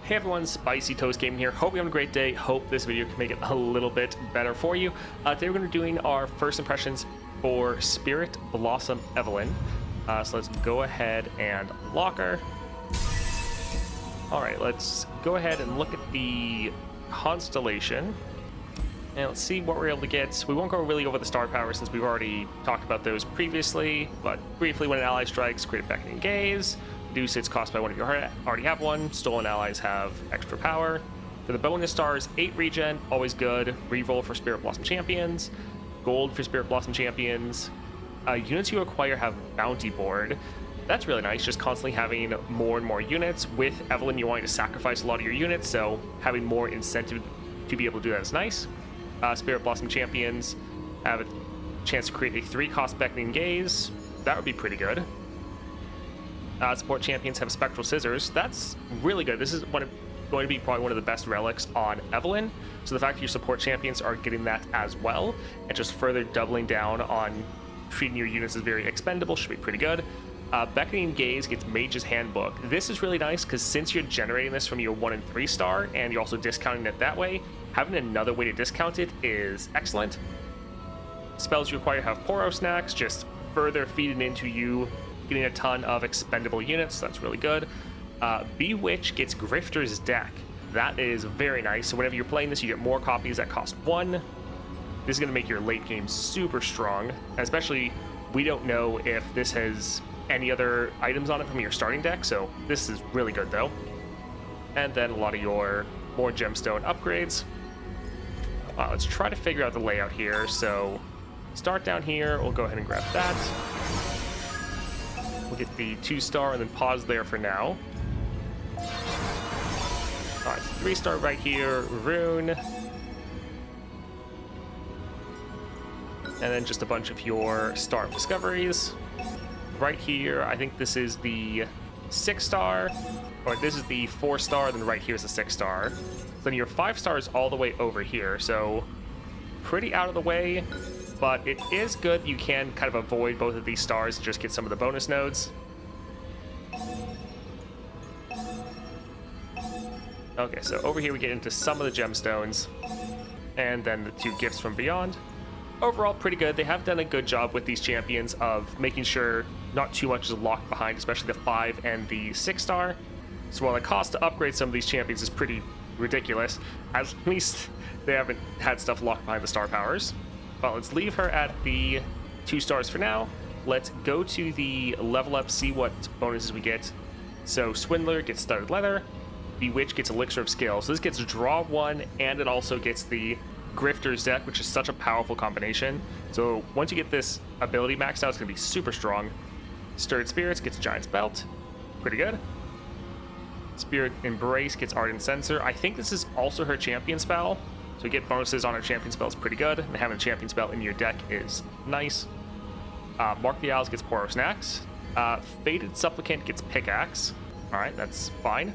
Hey everyone, Spicy Toast Gaming here. Hope you're having a great day. Hope this video can make it a little bit better for you. Today we're going to be doing our first impressions for Spirit Blossom Evelynn. So let's go ahead and lock her. Alright, let's go ahead and look at the constellation. And let's see what we're able to get. We won't go really over the star power since we've already talked about those previously, but briefly, when an ally strikes, create a beckoning gaze. Reduce its cost by one if you already have one. Stolen allies have extra power. For the bonus stars, 8 regen, always good. Reroll for Spirit Blossom Champions. Gold for Spirit Blossom Champions. Units you acquire have bounty board. That's really nice, just constantly having more and more units. With Evelynn, you're wanting to sacrifice a lot of your units, so having more incentive to be able to do that is nice. Spirit Blossom Champions have a chance to create a 3-cost Beckoning Gaze. That would be pretty good. Support champions have Spectral Scissors. That's really good. This is going to be probably one of the best relics on Evelynn. So the fact that your support champions are getting that as well, and just further doubling down on treating your units as very expendable should be pretty good. Beckoning Gaze gets Mage's Handbook. This is really nice because since you're generating this from your 1 and 3 star, and you're also discounting it that way, having another way to discount it is excellent. Spells you acquire have Poro Snacks, just further feeding into you getting a ton of expendable units, so that's really good. Bewitch gets Grifter's Deck. That is very nice. So whenever you're playing this, you get more copies that cost 1. This is going to make your late game super strong, especially we don't know if this has any other items on it from your starting deck, so this is really good though. And then a lot of your more gemstone upgrades. Let's try to figure out the layout here. So start down here, we'll go ahead and grab that. We'll get the 2-star and then pause there for now. Alright, 3-star right here, rune. And then just a bunch of your star discoveries. Right here, I think this is the 6-star, or this is the 4-star, then right here is the 6-star. Then your 5-star is all the way over here, so pretty out of the way. But it is good. You can kind of avoid both of these stars to just get some of the bonus nodes. Okay, so over here we get into some of the gemstones. And then the 2 gifts from beyond. Overall, pretty good. They have done a good job with these champions of making sure not too much is locked behind, especially the 5 and the 6-star. So while the cost to upgrade some of these champions is pretty ridiculous, at least they haven't had stuff locked behind the star powers. Well, let's leave her at the 2 stars for now. Let's go to the level up, see what bonuses we get. So Swindler gets Studded Leather. Bewitch gets Elixir of Skill. So this gets Draw 1, and it also gets the Grifter's Deck, which is such a powerful combination. So once you get this ability maxed out, it's going to be super strong. Stirred Spirits gets Giant's Belt. Pretty good. Spirit Embrace gets Ardent Censer. I think this is also her champion spell. So you get bonuses on her champion spell is pretty good, and having a champion spell in your deck is nice. Mark the Owls gets Poro Snacks. Fated Supplicant gets Pickaxe. Alright, that's fine.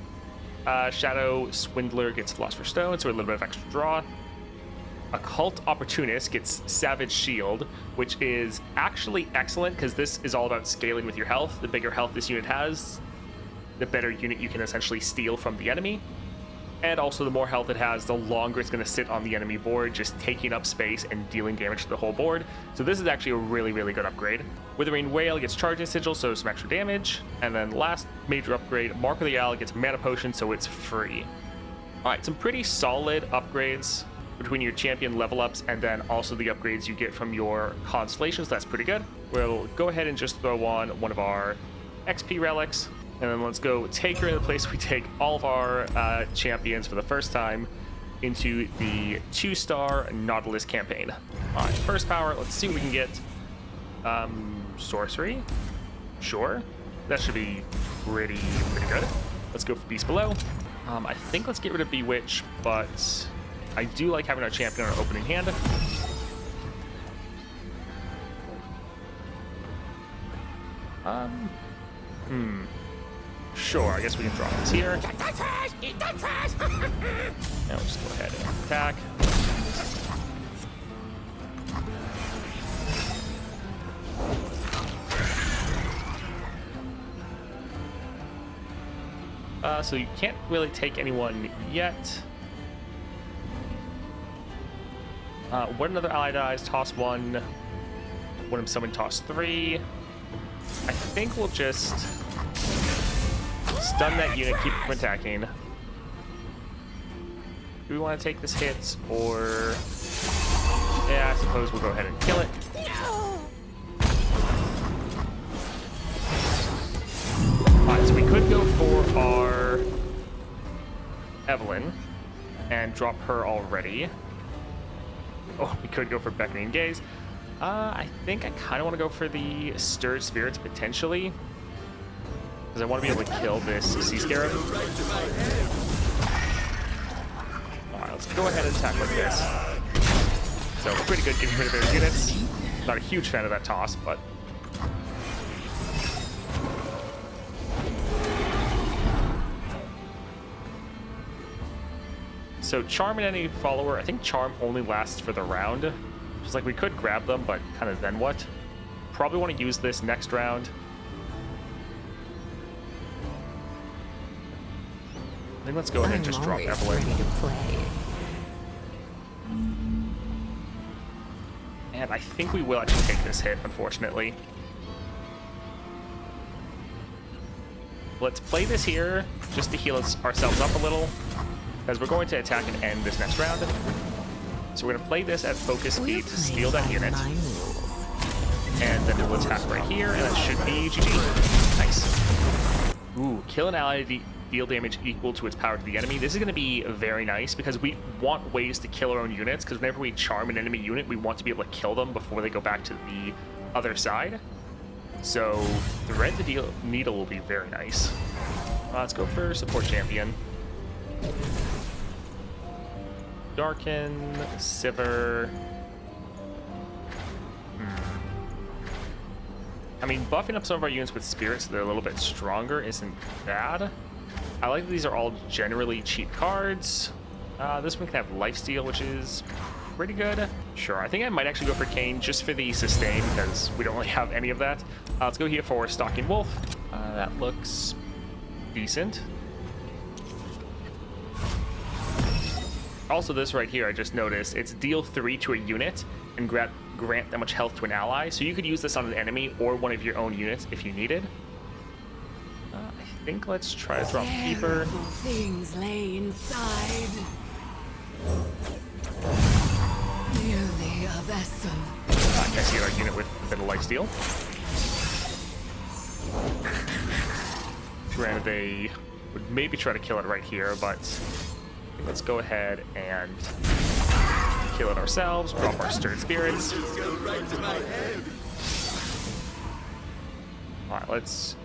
Shadow Swindler gets Philosopher's Stone, so a little bit of extra draw. Occult Opportunist gets Savage Shield, which is actually excellent because this is all about scaling with your health. The bigger health this unit has, the better unit you can essentially steal from the enemy. And also, the more health it has, the longer it's going to sit on the enemy board, just taking up space and dealing damage to the whole board. So this is actually a really, really good upgrade. Withering Wail gets Charging Sigil, so some extra damage. And then last major upgrade, Mark of the Owl gets Mana Potion, so it's free. Alright, some pretty solid upgrades between your champion level ups and then also the upgrades you get from your constellations. That's pretty good. We'll go ahead and just throw on one of our XP relics. And then let's go take her in the place we take all of our champions for the first time into the 2-star Nautilus campaign. All right, first power, let's see what we can get. Sorcery, sure. That should be pretty good. Let's go for Beast Below. I think let's get rid of Bewitch, but I do like having our champion on our opening hand. Sure, I guess we can drop this here. Now we'll just go ahead and attack. So you can't really take anyone yet. When another ally dies, toss 1. When someone toss 3. I think we'll just stun that unit, keep it from attacking. Do we want to take this hit, or... Yeah, I suppose we'll go ahead and kill it. Alright, so we could go for our Evelyn and drop her already. Oh, we could go for Beckoning Gaze. I think I kind of want to go for the Stirred Spirits, potentially. Because I want to be able to kill this Sea Scarab. Alright, let's go ahead and attack with this. So, pretty good getting rid of their units. Not a huge fan of that toss, but... So, Charm and any follower, I think Charm only lasts for the round. It's like we could grab them, but kind of then what? Probably want to use this next round. I think let's go ahead and just drop Evelyn. And I think we will actually take this hit, unfortunately. Let's play this here, just to heal ourselves up a little, because we're going to attack and end this next round. So we're going to play this at focus speed to steal that unit. And then we'll attack right here, and that should be GG. Nice. Ooh, kill an ally to deal damage equal to its power to the enemy. This is going to be very nice, because we want ways to kill our own units, because whenever we charm an enemy unit, we want to be able to kill them before they go back to the other side. So, Thread the Needle will be very nice. Let's go for support champion. Darken, Sivir. I mean, buffing up some of our units with spirits so they're a little bit stronger isn't bad. I like that these are all generally cheap cards. This one can have lifesteal, which is pretty good. Sure, I think I might actually go for Kayn just for the sustain, because we don't really have any of that. Let's go here for Stalking Wolf. That looks decent. Also, this right here, I just noticed, it's deal 3 to a unit and grant that much health to an ally. So you could use this on an enemy or one of your own units if you needed. I think let's try to drop Keeper. Things lay inside. Merely a vessel. I guess you our unit with a bit of lifesteal. Granted, they would maybe try to kill it right here, but let's go ahead and kill it ourselves, drop our Stirred Spirits. Alright, let's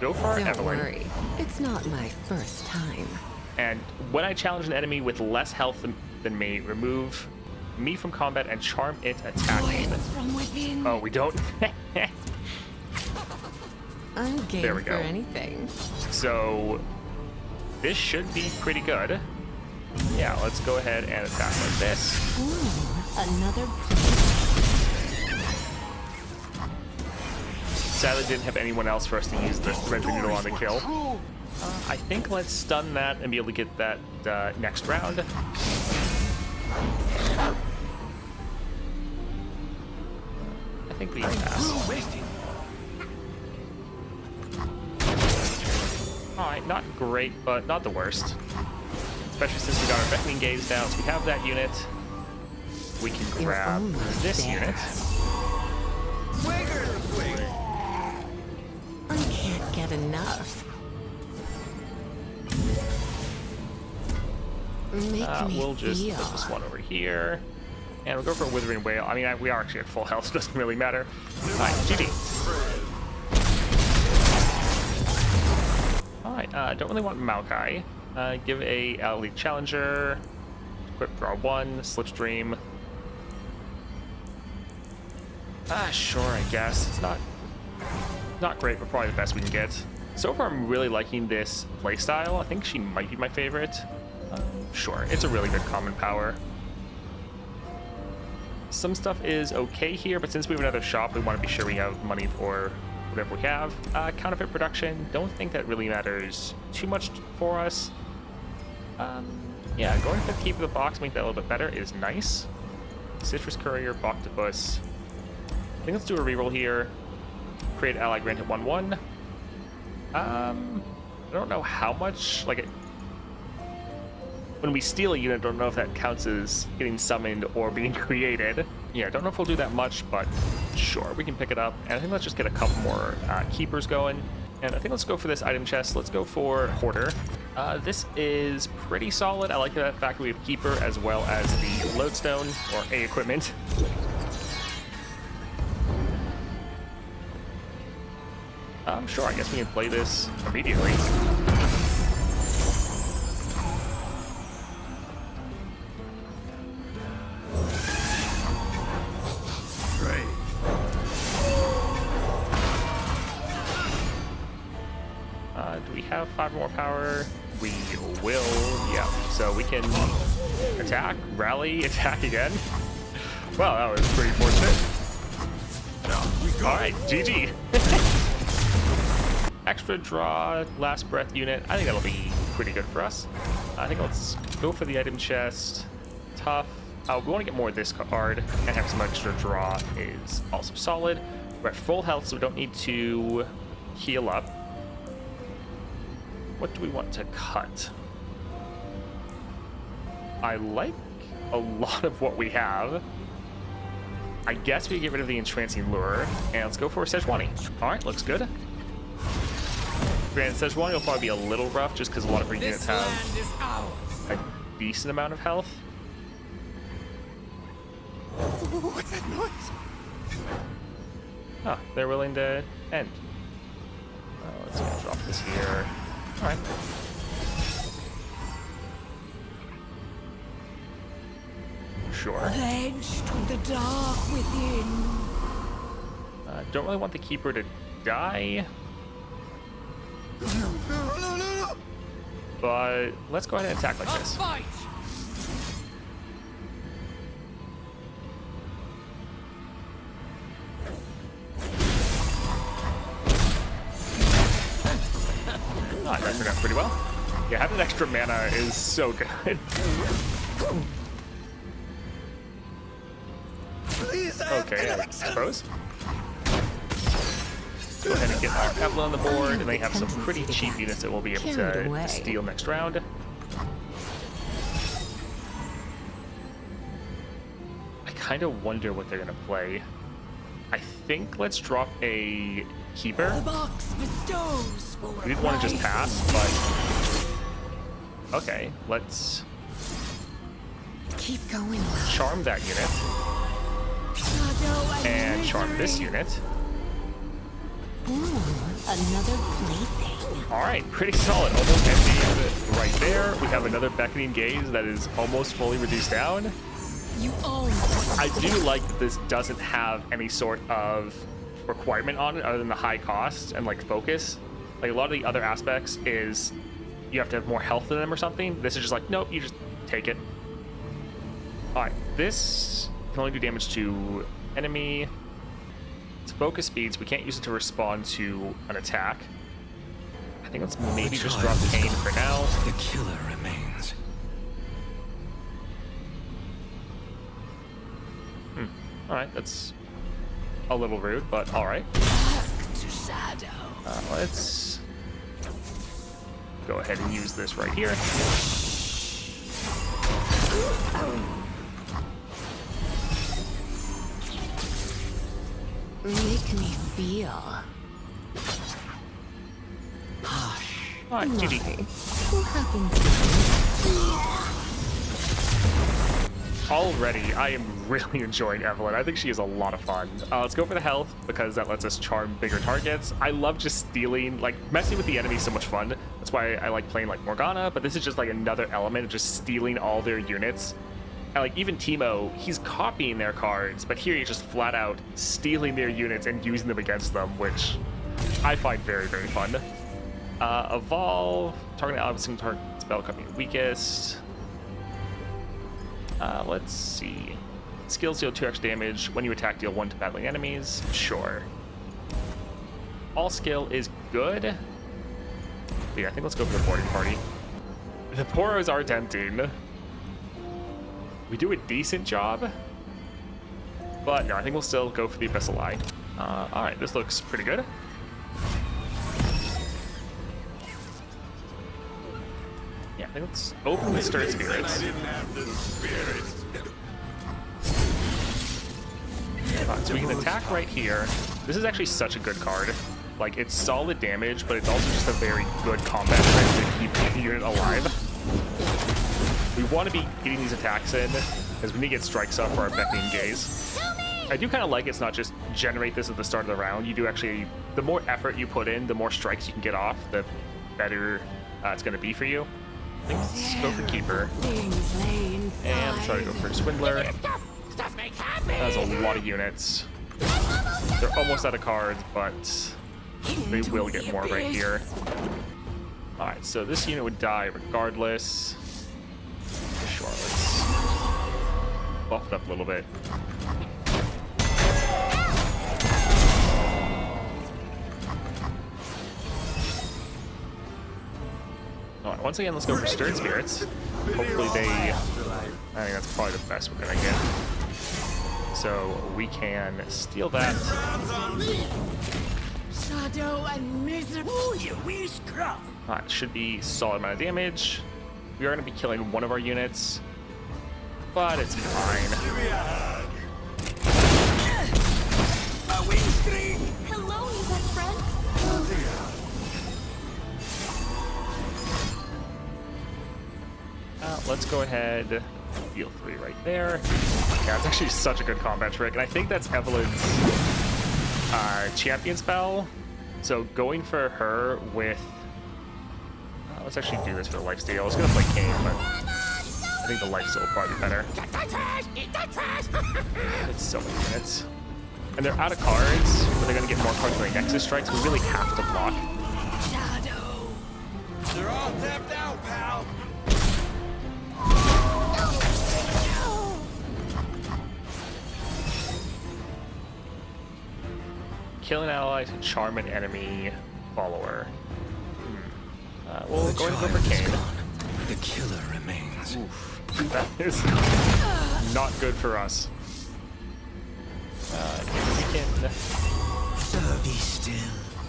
go for our Evelyn. Don't worry, it's not my first time. And when I challenge an enemy with less health than me, remove me from combat and charm it attacking. From within. Oh, we don't? I'm game There we for go. anything. So this should be pretty good. Yeah, let's go ahead and attack like this. Ooh, another. Sadly, didn't have anyone else for us to use the Thread Needle on to kill. I think let's stun that and be able to get that next round. I think we can pass. Alright, not great, but not the worst. Especially since we got our Beckoning Gaze down, so we have that unit. We can grab this unit. I can't get enough. We'll just put this one over here. And we'll go for a Withering Whale. I mean, we are actually at full health, so it doesn't really matter. Alright, GG. Alright, don't really want Maokai. Give a Elite Challenger. Equip draw 1, Slipstream. Sure, I guess. It's not great, but probably the best we can get. So far, I'm really liking this playstyle. I think she might be my favorite. Sure, it's a really good common power. Some stuff is okay here, but since we have another shop, we want to be sure we have money for whatever we have. Counterfeit production, don't think that really matters too much for us. Yeah, going for the keep of the box, make that a little bit better is nice. Citrus Courier, Octopus. I think let's do a reroll here. Create ally granted 1/1. I don't know how much, like, when we steal a unit, I don't know if that counts as getting summoned or being created. Yeah, I don't know if we'll do that much, but sure, we can pick it up. And I think let's just get a couple more keepers going. And I think let's go for this item chest. Let's go for Hoarder. This is pretty solid. I like the fact that we have Keeper as well as the Lodestone, or A equipment. Sure, I guess we can play this immediately. Great. Do we have 5 more power? We will, yeah. So we can attack, rally, attack again. Well, that was pretty fortunate. All right, GG. Extra draw, last breath unit. I think that'll be pretty good for us. I think let's go for the item chest. Tough. We want to get more of this card and have some extra draw is also solid. We're at full health, so we don't need to heal up. What do we want to cut? I like a lot of what we have. I guess we get rid of the Entrancing Lure, and let's go for Sejuani. All right, looks good. Granted, Sejuani will probably be a little rough just because a lot of our units have a decent amount of health. What's that noise? Oh, they're willing to end. Let's drop this here. All right. Sure. Pledged to the dark within. Don't really want the Keeper to die. No. But let's go ahead and attack like this. Fight. Oh, that turned out pretty well. Yeah, having extra mana is so good. Please, Okay, I suppose. Go ahead and get our Evelyn on the board, and they have some pretty cheap units that we'll be able to steal next round. I kind of wonder what they're going to play. I think let's drop a Keeper. The box bestows for We didn't want to just pass, but... Okay, let's Keep going. charm that unit, and charm this unit. Ooh, another plaything. All right, pretty solid. Almost empty right there. We have another Beckoning Gaze that is almost fully reduced down. You own. I do like that this doesn't have any sort of requirement on it other than the high cost and like focus. Like a lot of the other aspects is you have to have more health than them or something. This is just like, nope, you just take it. All right, this can only do damage to enemy. It's focus speeds. We can't use it to respond to an attack. I think let's maybe just drop Pain for now. The killer remains. All right, that's a little rude, but all right. To shadow. Let's go ahead and use this right here. Make me feel. All right, GG. Who happened to Already, I am really enjoying Evelyn. I think she is a lot of fun. Let's go for the health because that lets us charm bigger targets. I love just stealing, like messing with the enemy is so much fun. That's why I like playing like Morgana, but this is just like another element of just stealing all their units. And like even Teemo, he's copying their cards, but here he's just flat out stealing their units and using them against them, which I find very, very fun. Evolve, target ally with single target spell coming weakest. Let's see. Skills deal 2 extra damage when you attack, deal 1 to battling enemies. Sure. All skill is good. Yeah, I think let's go for the boarding party. The Poros are tempting. We do a decent job. But no, I think we'll still go for the Abyssal Eye. Alright, this looks pretty good. Yeah, I think let's open with Stirred Spirits. Alright, so we can attack right here. This is actually such a good card. Like, it's solid damage, but it's also just a very good combat trick to keep the unit alive. We want to be getting these attacks in, because we need to get strikes up for our Beckoning Gaze. I do kind of like it's not just generate this at the start of the round. You do actually, the more effort you put in, the more strikes you can get off, the better it's going to be for you. I think let's go for Keeper. And try to go for Swindler. That's a lot of units. They're almost out of cards, but they will get more right here. Alright, so this unit would die regardless. Sure, let's buff it up a little bit. Alright, once again, let's go for Stirred Spirits. Hopefully they... I think that's probably the best we're gonna get. So we can steal that. Shadow and misery. Oh, you wee scruff. Alright, should be solid amount of damage. We are going to be killing one of our units, but it's fine. Hello, you best friend. Let's go ahead, deal 3 right there. Yeah, it's actually such a good combat trick, and I think that's Evelyn's champion spell. So going for her with... let's actually do this for the lifesteal. I was going to play Kane, but I think the lifesteal will probably be better. It's so many units. And they're out of cards, but they're going to get more cards with Nexus Strikes. We really have to block. Shadow. They're all tapped out, pal. Kill an ally to charm an enemy follower. We'll go ahead and go for Kane. The killer remains. Oof. That is not good for us. We can So be still.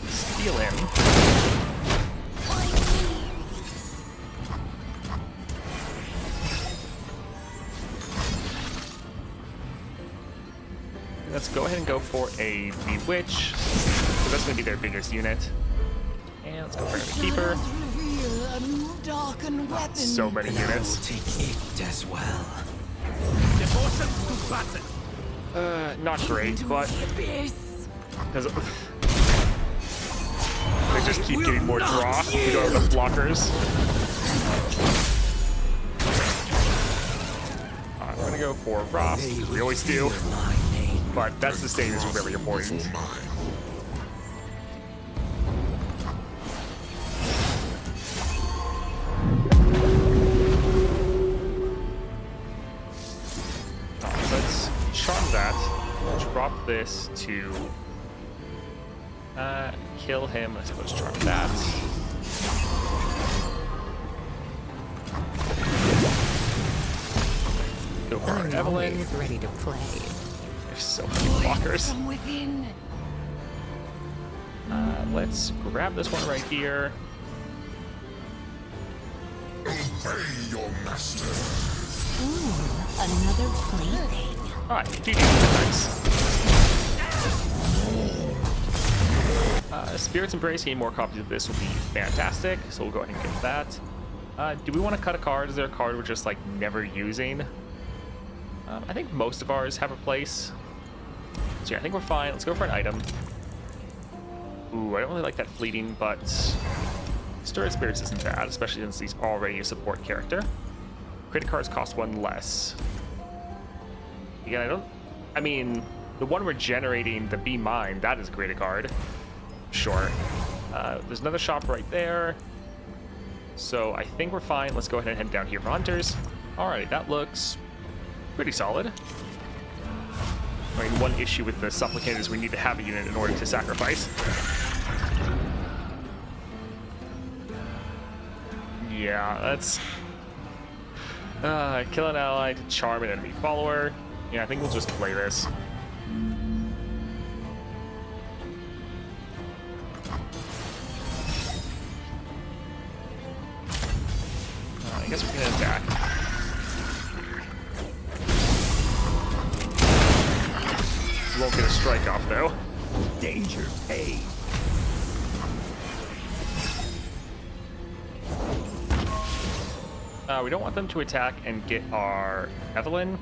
steal him. Let's go ahead and go for a Bewitch. So that's going to be their biggest unit. And let's go for a Keeper. Reveal a new darkened weapon. So many units. Take it as well. Not great, but Abyss. because they just keep getting more draw. We don't have enough blockers. I'm gonna go for Frost. We always do, but that sustain is really important. Let's charm that. Drop this to kill him. Let's charm that. Go for our Evelyn. Ready to play. There's so many blockers. From within. Let's grab this one right here. Obey your master. Another plaything. Alright, GG. Nice. Spirit's Embrace, getting more copies of this will be fantastic, so we'll go ahead and get that. Do we want to cut a card? Is there a card we're just like never using? I think most of ours have a place. So yeah, I think we're fine. Let's go for an item. Ooh, I don't really like that fleeting, but Stirred Spirits isn't bad, especially since he's already a support character. Credit cards cost 1 less. Again, I mean, the one we're generating, the Be Mine, that is a great card. Sure. There's another shop right there. So I think we're fine. Let's go ahead and head down here for Hunters. Alright, that looks pretty solid. I mean, one issue with the Supplicant is we need to have a unit in order to sacrifice. Yeah, that's... kill an ally to charm an enemy follower. Yeah, I think we'll just play this. I guess we can attack. We won't get a strike off though. Danger pays. We don't want them to attack and get our Evelyn.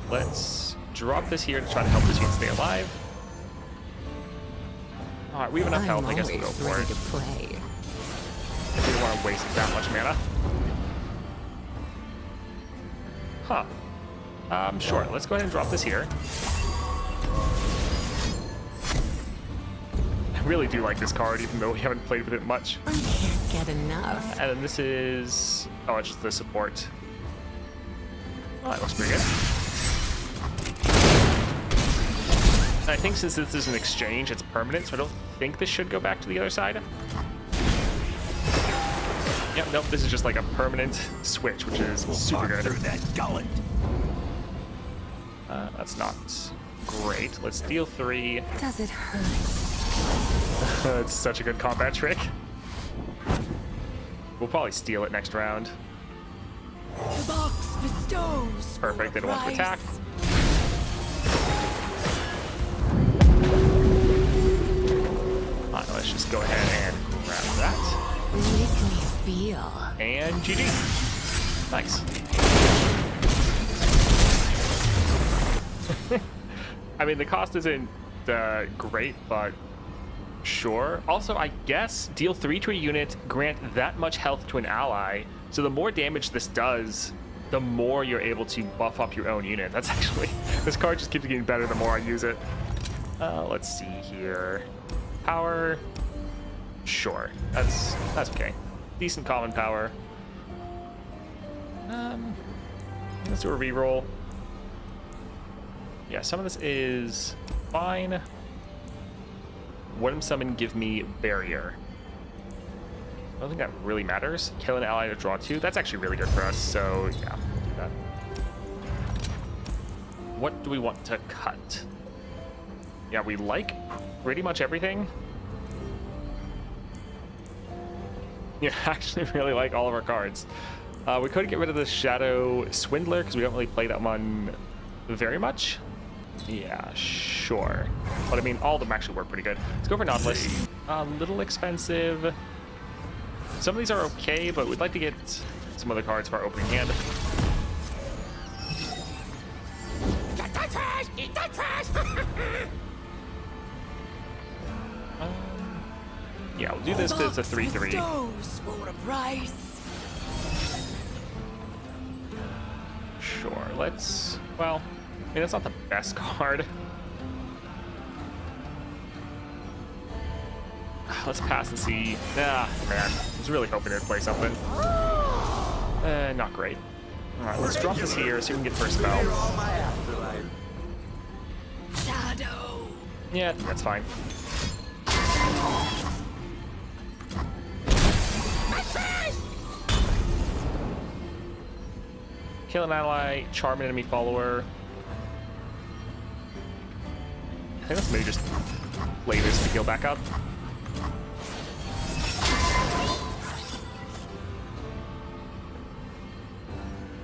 Let's drop this here to try to help this unit stay alive. Alright, we have enough health, I guess we'll go for it. To play. If we don't want to waste that much mana. Huh. Sure, let's go ahead and drop this here. I really do like this card, even though we haven't played with it much. I can't get enough. And then this is... oh, it's just the support. Oh, that looks pretty good. And I think since this is an exchange, it's permanent, so I don't think this should go back to the other side. Yep, nope, this is just like a permanent switch, which is super good. Through that gullet. That's not great. Let's deal 3. Does it hurt? It's such a good combat trick. We'll probably steal it next round. The box bestows. Perfect, they don't want to attack. Alright, let's just go ahead and grab that. Make me feel. And GG. Nice. I mean, the cost isn't great, but sure. Also, I guess deal 3 to a unit, grant that much health to an ally. So the more damage this does, the more you're able to buff up your own unit. That's actually... this card just keeps getting better the more I use it. Let's see here. Power. Sure. That's okay. Decent common power. Let's do a reroll. Yeah, some of this is fine. Wooden Summon give me Barrier. I don't think that really matters. Kill an ally to draw 2. That's actually really good for us, so yeah, do that. What do we want to cut? Yeah, we like pretty much everything. Yeah, I actually really like all of our cards. We could get rid of the Shadow Swindler because we don't really play that one very much. Yeah, sure. But I mean, all of them actually work pretty good. Let's go for Nautilus. A little expensive. Some of these are okay, but we'd like to get some other cards for our opening hand. Get the trash! Eat the trash! Yeah, we'll do this because it's a 3/3. Bestows for a price. Sure, let's... well, I mean, that's not the best card. Let's pass and see. Ah, man. I was really hoping to play something. Not great. Alright, let's drop this here so we can get first spell. Shadow. Yeah, that's fine. Kill an ally, charm an enemy follower. I think let's maybe just play this to heal back up.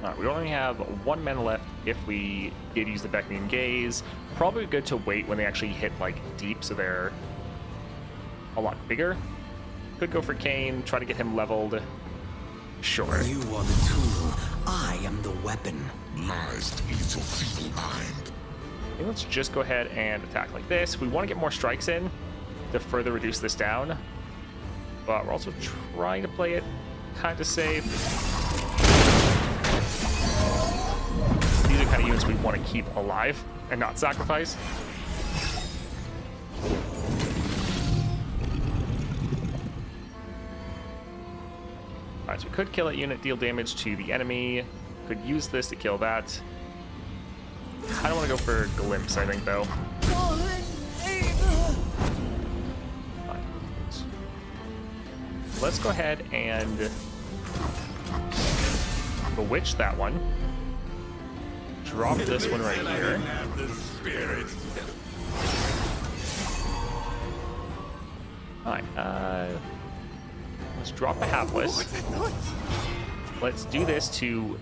Alright, we only have 1 mana left if we did use the Beckoning Gaze. Probably good to wait when they actually hit like deep, so they're a lot bigger. Could go for Kane, try to get him leveled. Sure. You are the tool. I am the weapon. Lies to ease your feeble mind. I think let's just go ahead and attack like this. We want to get more strikes in to further reduce this down. But we're also trying to play it kind of safe. These are kind of units we want to keep alive and not sacrifice. Alright, so we could kill that unit, deal damage to the enemy. Could use this to kill that. I don't want to go for Glimpse, I think, though. Let's go ahead and bewitch that one. Drop this one right here. Alright, let's drop a hapless. Let's do this to...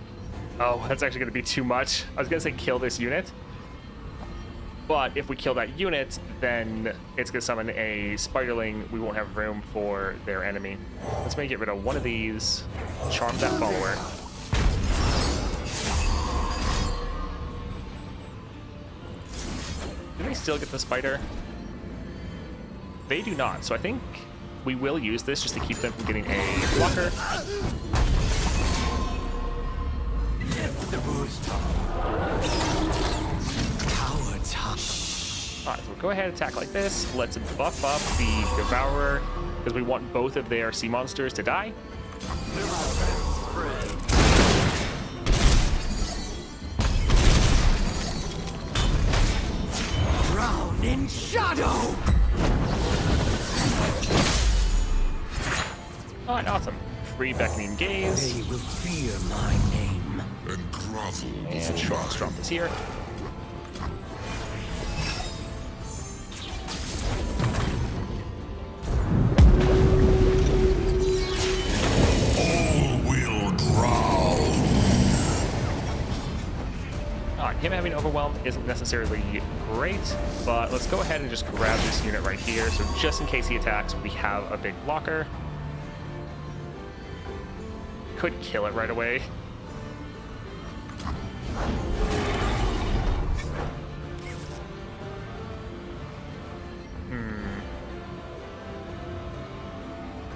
Oh, that's actually going to be too much. I was going to say kill this unit. But if we kill that unit, then it's going to summon a Spiderling. We won't have room for their enemy. Let's maybe get rid of one of these. Charm that follower. Do they still get the spider? They do not, so I think we will use this just to keep them from getting a blocker. Alright, so we'll go ahead and attack like this. Let's buff up the Devourer, because we want both of their sea monsters to die. Drown in shadow! Alright, awesome. Free Beckoning Gaze. They will fear my name. And grovel And sure, let's drop this here. will drown. Alright, him having Overwhelm isn't necessarily great, but let's go ahead and just grab this unit right here, so just in case he attacks, we have a big blocker. Could kill it right away.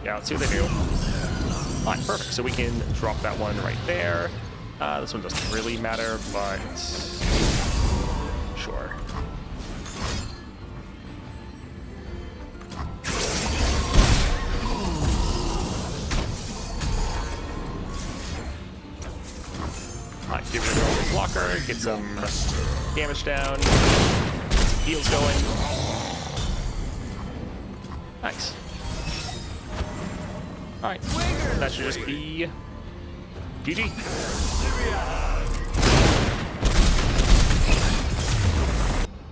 Yeah, let's see what they do. Alright, perfect. So we can drop that one right there. This one doesn't really matter, but sure. Alright, give it a blocker, get some damage down, heals going. Nice. Alright, that should just be GG.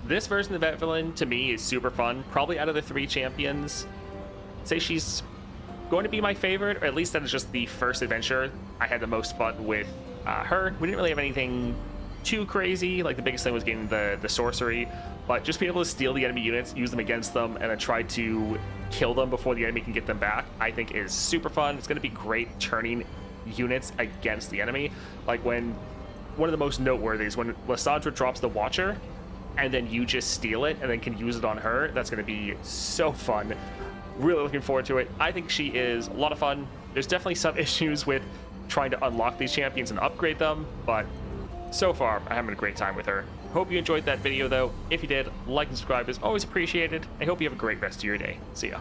This version of Vet Villain, to me, is super fun. Probably out of the 3 champions, I'd say she's going to be my favorite, or at least that is just the first adventure. I had the most fun with her. We didn't really have anything too crazy. Like, the biggest thing was getting the sorcery, but just being able to steal the enemy units, use them against them, and then try to kill them before the enemy can get them back, I think is super fun. It's going to be great turning units against the enemy. Like, when one of the most noteworthy is when Lysandra drops the Watcher, and then you just steal it and then can use it on her. That's going to be so fun. Really looking forward to it. I think she is a lot of fun. There's definitely some issues with trying to unlock these champions and upgrade them, but so far I'm having a great time with her. Hope you enjoyed that video though. If you did, like and subscribe is always appreciated. I hope you have a great rest of your day. See ya.